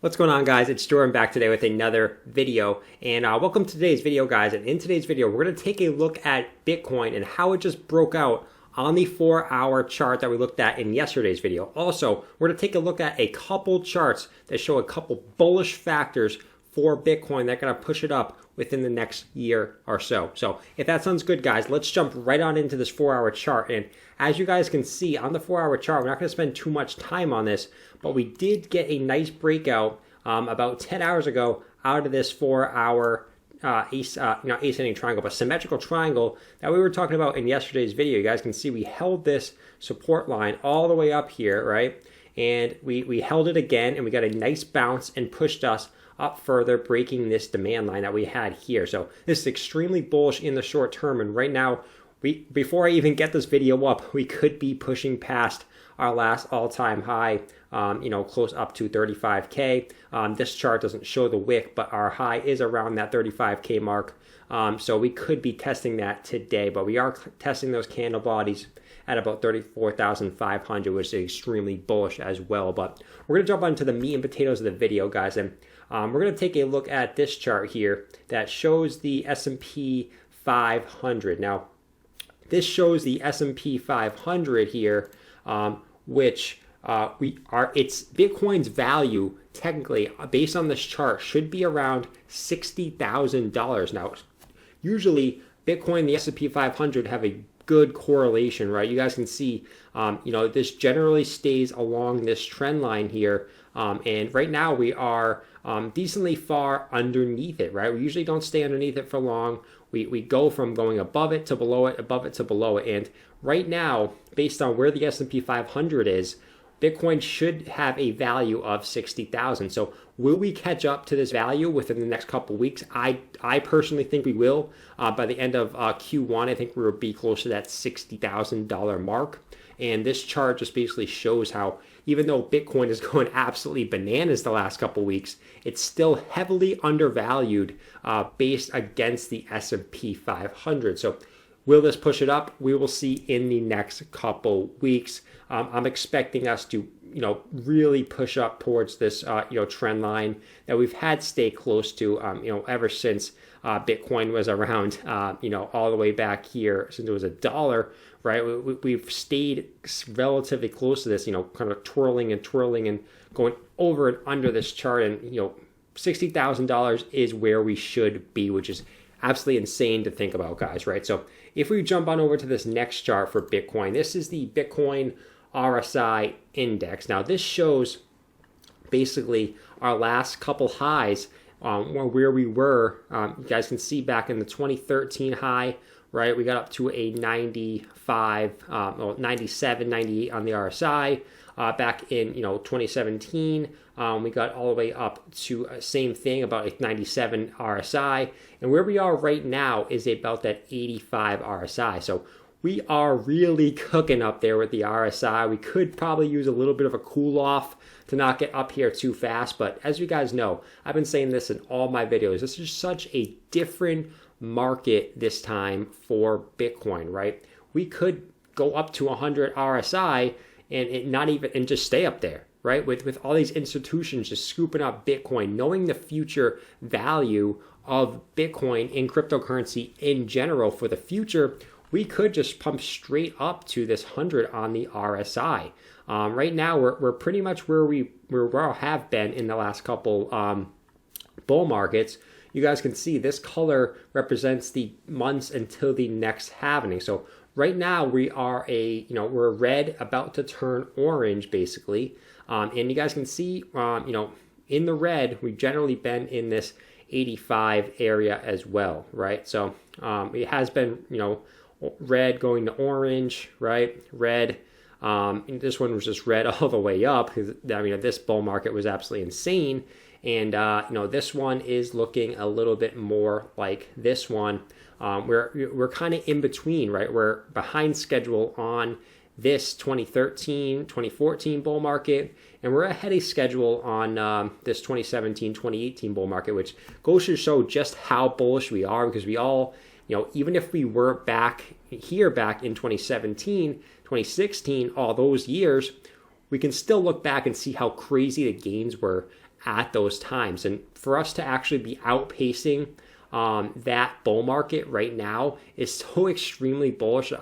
What's going on, guys? It's Jordan back today with another video, and welcome to today's video, guys. And in today's video, we're going to take a look at Bitcoin and how it just broke out on the 4-hour chart that we looked at in yesterday's video. Also, we're going to take a look at a couple charts that show a couple bullish factors for Bitcoin that are going to push it up within the next year or so. So if that sounds good, guys, let's jump right on into this 4-hour chart. And as you guys can see on the 4-hour chart, we're not going to spend too much time on this, but we did get a nice breakout about 10 hours ago out of this 4-hour ascending triangle, but symmetrical triangle that we were talking about in yesterday's video. You guys can see we held this support line all the way up here, right? And we held it again, and we got a nice bounce and pushed us up further, breaking this demand line that we had here. So this is extremely bullish in the short term, and right now, before I even get this video up, we could be pushing past our last all-time high, close up to 35K. This chart doesn't show the wick, but our high is around that 35K mark. So we could be testing that today, but we are testing those candle bodies at about 34,500, which is extremely bullish as well. But we're going to jump onto the meat and potatoes of the video, guys, and we're going to take a look at this chart here that shows the S&P 500. Now, this shows the S&P 500 here, which it's Bitcoin's value technically based on this chart should be around $60,000. Now, usually Bitcoin, the S&P 500 have a good correlation, right? You guys can see, this generally stays along this trend line here. And right now we are decently far underneath it, right? We usually don't stay underneath it for long. We go from going above it to below it, above it to below it. And right now, based on where the S&P 500 is, Bitcoin should have a value of 60,000. So will we catch up to this value within the next couple weeks? I personally think we will. By the end of Q1, I think we will be close to that $60,000 mark. And this chart just basically shows how even though Bitcoin is going absolutely bananas the last couple weeks, it's still heavily undervalued based against the S&P 500. So will this push it up? We will see in the next couple weeks. I'm expecting us to, really push up towards this, trend line that we've had stay close to, ever since Bitcoin was around, all the way back here since it was $1, right? We've stayed relatively close to this, kind of twirling and going over and under this chart. And, $60,000 is where we should be, which is absolutely insane to think about, guys, right? So if we jump on over to this next chart for Bitcoin, this is the Bitcoin RSI index. Now this shows basically our last couple highs, where we were. You guys can see back in the 2013 high, right? We got up to a 95, 97, 98 on the RSI. Back in 2017, we got all the way up to same thing, about a 97 RSI, and where we are right now is about that 85 RSI. So we are really cooking up there with the RSI. We could probably use a little bit of a cool off to not get up here too fast, but as you guys know, I've been saying this in all my videos. This is such a different market this time for Bitcoin, right? We could go up to 100 RSI and just stay up there, right? With all these institutions just scooping up Bitcoin, knowing the future value of Bitcoin in cryptocurrency in general for the future, we could just pump straight up to this 100 on the RSI. Right now, we're pretty much where we have been in the last couple bull markets. You guys can see this color represents the months until the next halving. So right now we are we're red about to turn orange basically. And you guys can see, in the red, we've generally been in this 85 area as well, right? So it has been, red going to orange, right? Red. And this one was just red all the way up because, this bull market was absolutely insane. And, this one is looking a little bit more like this one. We're kind of in between, right? We're behind schedule on this 2013, 2014 bull market, and we're ahead of schedule on this 2017, 2018 bull market, which goes to show just how bullish we are, because we all, even if we were back in 2017, 2016, all those years, we can still look back and see how crazy the gains were at those times. And for us to actually be outpacing that bull market right now is so extremely bullish.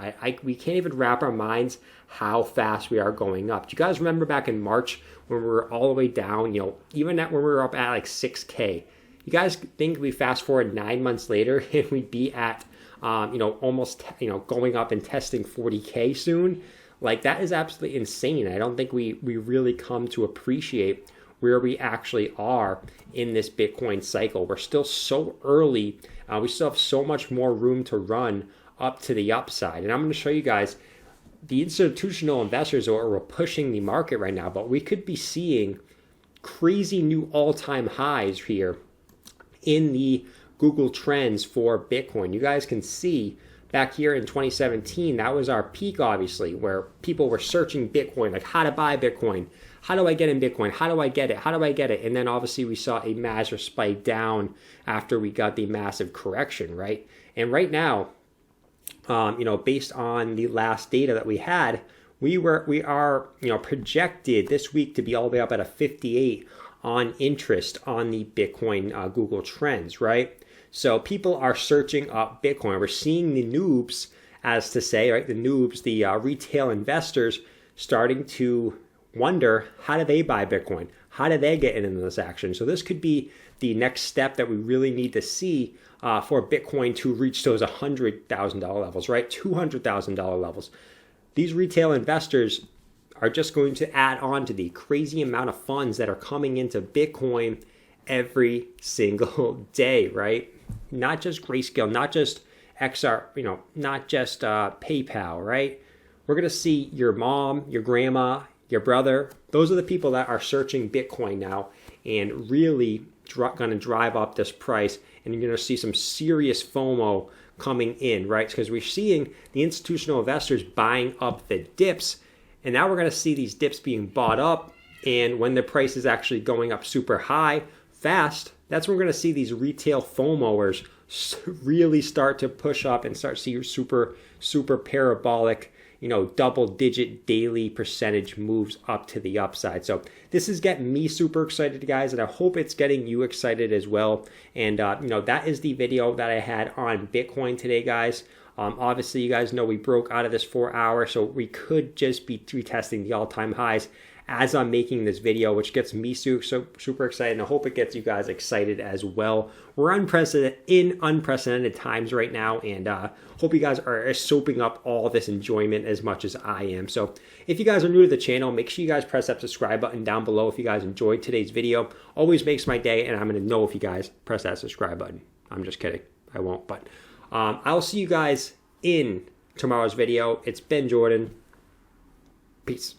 We can't even wrap our minds how fast we are going up. Do you guys remember back in March when we were all the way down, even when we were up at like 6K? You guys think we fast forward 9 months later and we'd be at, almost, going up and testing 40K soon? Like, that is absolutely insane. I don't think we really come to appreciate where we actually are in this Bitcoin cycle. We're still so early. We still have so much more room to run up to the upside. And I'm going to show you guys the institutional investors are pushing the market right now, but we could be seeing crazy new all-time highs here in the Google Trends for Bitcoin. You guys can see back here in 2017, that was our peak, obviously, where people were searching Bitcoin, like how to buy Bitcoin. How do I get in Bitcoin? How do I get it? How do I get it? And then obviously we saw a massive spike down after we got the massive correction, right? And right now, based on the last data that we had, we are projected this week to be all the way up at a 58 on interest on the Bitcoin Google Trends, right? So people are searching up Bitcoin. We're seeing the noobs, as to say, right? The noobs, the retail investors, starting to wonder, how do they buy Bitcoin? How do they get into this action? So this could be the next step that we really need to see for Bitcoin to reach those $100,000 levels, right? $200,000 levels. These retail investors are just going to add on to the crazy amount of funds that are coming into Bitcoin every single day, right? Not just Grayscale, not just XR, not just PayPal, right? We're going to see your mom, your grandma, your brother. Those are the people that are searching Bitcoin now and really going to drive up this price. And you're going to see some serious FOMO coming in, right? Because we're seeing the institutional investors buying up the dips. And now we're going to see these dips being bought up. And when the price is actually going up super high, fast, that's when we're going to see these retail FOMOers really start to push up and start to see super, super parabolic, double-digit daily percentage moves up to the upside. So this is getting me super excited, guys, and I hope it's getting you excited as well. And, that is the video that I had on Bitcoin today, guys. Obviously, you guys know we broke out of this 4 hour, so we could just be retesting the all-time highs as I'm making this video, which gets me super excited, and I hope it gets you guys excited as well. We're in unprecedented times right now, and hope you guys are soaping up all this enjoyment as much as I am. So if you guys are new to the channel, make sure you guys press that subscribe button down below if you guys enjoyed today's video. Always makes my day, and I'm going to know if you guys press that subscribe button. I'm just kidding. I won't, but I'll see you guys in tomorrow's video. It's been Jordan. Peace.